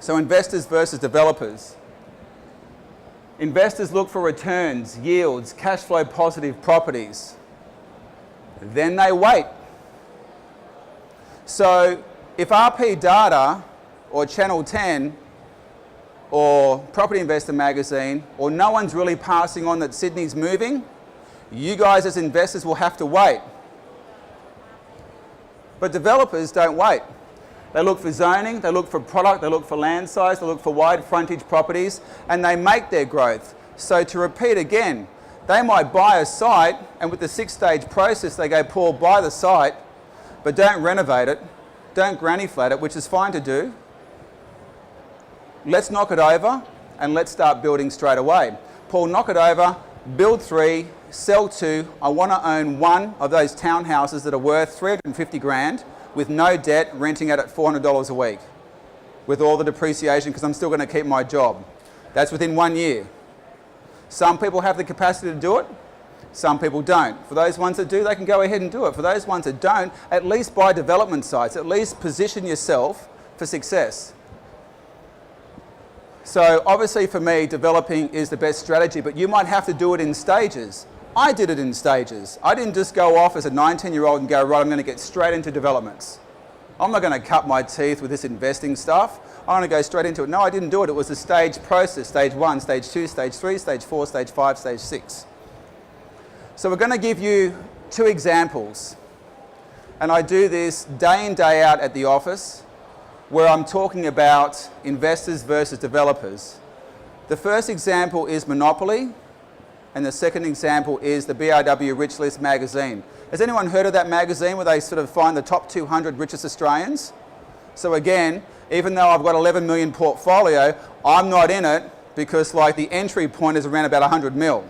So investors versus developers. Investors look for returns, yields, cash flow positive properties. Then they wait. So if RP Data or Channel 10 or Property Investor Magazine or no one's really passing on that Sydney's moving, you guys as investors will have to wait. But developers don't wait. They look for zoning, they look for product, they look for land size, they look for wide frontage properties, and they make their growth. So to repeat again, they might buy a site, and with the 6-stage process they go, Paul, buy the site, but don't renovate it, don't granny flat it, which is fine to do. Let's knock it over, and let's start building straight away. Paul, knock it over, build 3, sell 2. I want to own one of those townhouses that are worth 350 grand with no debt, renting it at $400 a week with all the depreciation because I'm still going to keep my job. That's within 1 year. Some people have the capacity to do it, some people don't. For those ones that do, they can go ahead and do it. For those ones that don't, at least buy development sites, at least position yourself for success. So obviously for me, developing is the best strategy, but you might have to do it in stages. I did it in stages. I didn't just go off as a 19-year-old and go, right, I'm going to get straight into developments. I'm not going to cut my teeth with this investing stuff. I'm going to go straight into it. No, I didn't do it. It was a stage process, stage 1, stage 2, stage 3, stage 4, stage 5, stage 6. So we're going to give you 2 examples. And I do this day in, day out at the office, where I'm talking about investors versus developers. The first example is Monopoly, and the second example is the BRW Rich List magazine. Has anyone heard of that magazine where they sort of find the top 200 richest Australians? So again, even though I've got 11 million portfolio, I'm not in it because like the entry point is around about 100 mil.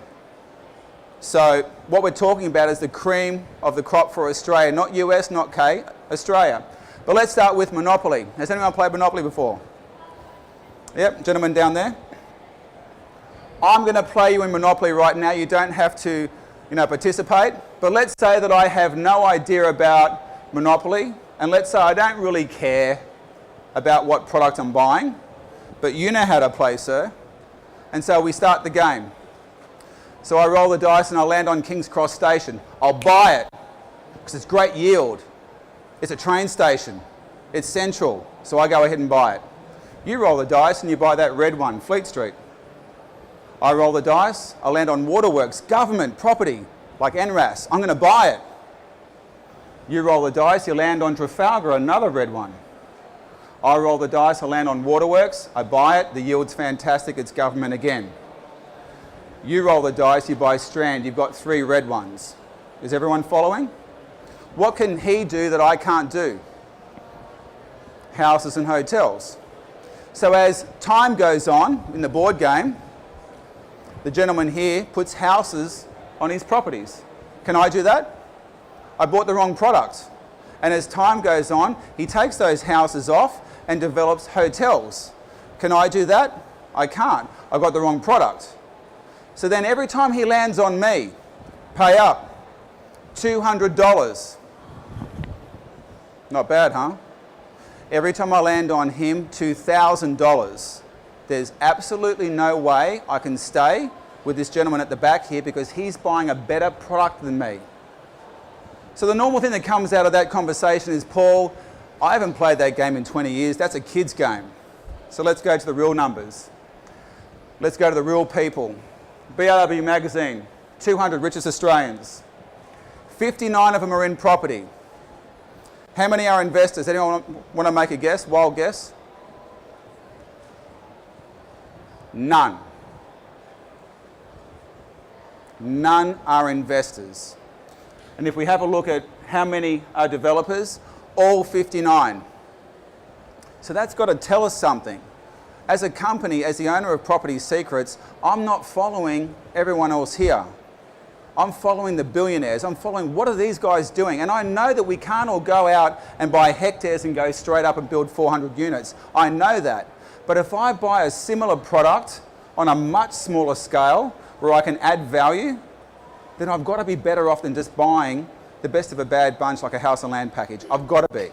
So what we're talking about is the cream of the crop for Australia, not US, not K, Australia. But let's start with Monopoly. Has anyone played Monopoly before? Yep, gentleman down there. I'm going to play you in Monopoly right now. You don't have to, participate. But let's say that I have no idea about Monopoly, and let's say I don't really care about what product I'm buying, but you know how to play, sir. And so we start the game. So I roll the dice and I land on King's Cross Station. I'll buy it because it's great yield. It's a train station. It's central. So I go ahead and buy it. You roll the dice and you buy that red one, Fleet Street. I roll the dice, I land on waterworks, government, property, like NRAS. I'm going to buy it. You roll the dice, you land on Trafalgar, another red one. I roll the dice, I land on waterworks, I buy it, the yield's fantastic, it's government again. You roll the dice, you buy Strand, you've got 3 red ones. Is everyone following? What can he do that I can't do? Houses and hotels. So as time goes on in the board game, the gentleman here puts houses on his properties. Can I do that? I bought the wrong product. And as time goes on, he takes those houses off and develops hotels. Can I do that? I can't. I got the wrong product. So then every time he lands on me, pay up $200. Not bad, huh? Every time I land on him, $2,000. There's absolutely no way I can stay with this gentleman at the back here because he's buying a better product than me. So the normal thing that comes out of that conversation is, Paul, I haven't played that game in 20 years. That's a kid's game. So let's go to the real numbers. Let's go to the real people. BRW magazine, 200 richest Australians. 59 of them are in property. How many are investors? Anyone want to make a guess, wild guess? None. None are investors. And if we have a look at how many are developers, all 59. So that's got to tell us something. As a company, as the owner of Property Secrets, I'm not following everyone else here. I'm following the billionaires. I'm following what are these guys doing? And I know that we can't all go out and buy hectares and go straight up and build 400 units. I know that. But if I buy a similar product on a much smaller scale where I can add value, then I've got to be better off than just buying the best of a bad bunch like a house and land package. I've got to be.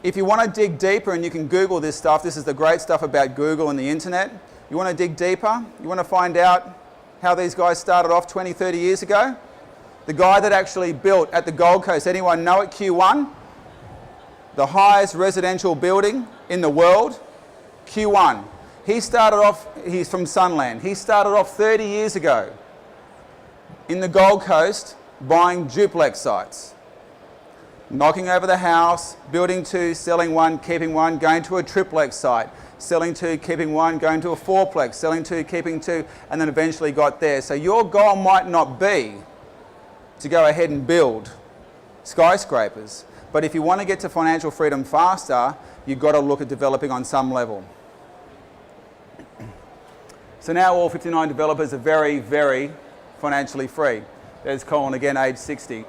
If you want to dig deeper, and you can Google this stuff, this is the great stuff about Google and the internet. You want to dig deeper, you want to find out how these guys started off 20, 30 years ago. The guy that actually built at the Gold Coast, anyone know it, Q1? The highest residential building in the world, Q1. He started off, he's from Sunland, he started off 30 years ago in the Gold Coast buying duplex sites. Knocking over the house, building two, selling one, keeping one, going to a triplex site, selling two, keeping one, going to a fourplex, selling two, keeping two, and then eventually got there. So your goal might not be to go ahead and build skyscrapers, but if you want to get to financial freedom faster, you've got to look at developing on some level. So now all 59 developers are very, very financially free. There's Colin again, age 60.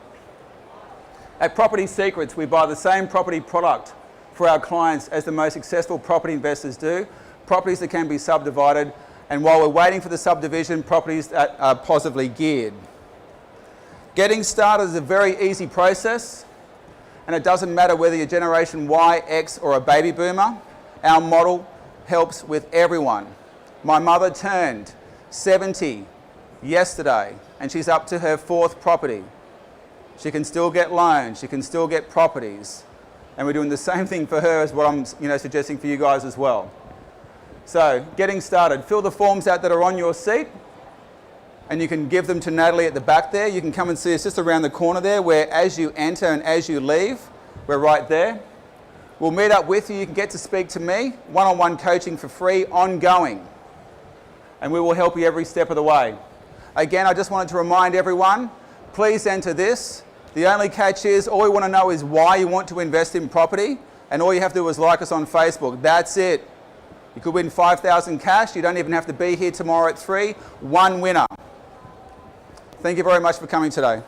At Property Secrets, we buy the same property product for our clients as the most successful property investors do, properties that can be subdivided, and while we're waiting for the subdivision, properties that are positively geared. Getting started is a very easy process, and it doesn't matter whether you're Generation Y, X, or a baby boomer. Our model helps with everyone. My mother turned 70 yesterday, and she's up to her 4th property. She can still get loans, she can still get properties, and we're doing the same thing for her as what I'm suggesting for you guys as well. So, getting started, fill the forms out that are on your seat, and you can give them to Natalie at the back there. You can come and see us just around the corner there, where as you enter and as you leave, we're right there. We'll meet up with you, you can get to speak to me, one-on-one coaching for free, ongoing, and we will help you every step of the way. Again, I just wanted to remind everyone, please enter this. The only catch is, all we want to know is why you want to invest in property, and all you have to do is like us on Facebook. That's it. You could win 5,000 cash. You don't even have to be here tomorrow at 3. One winner. Thank you very much for coming today.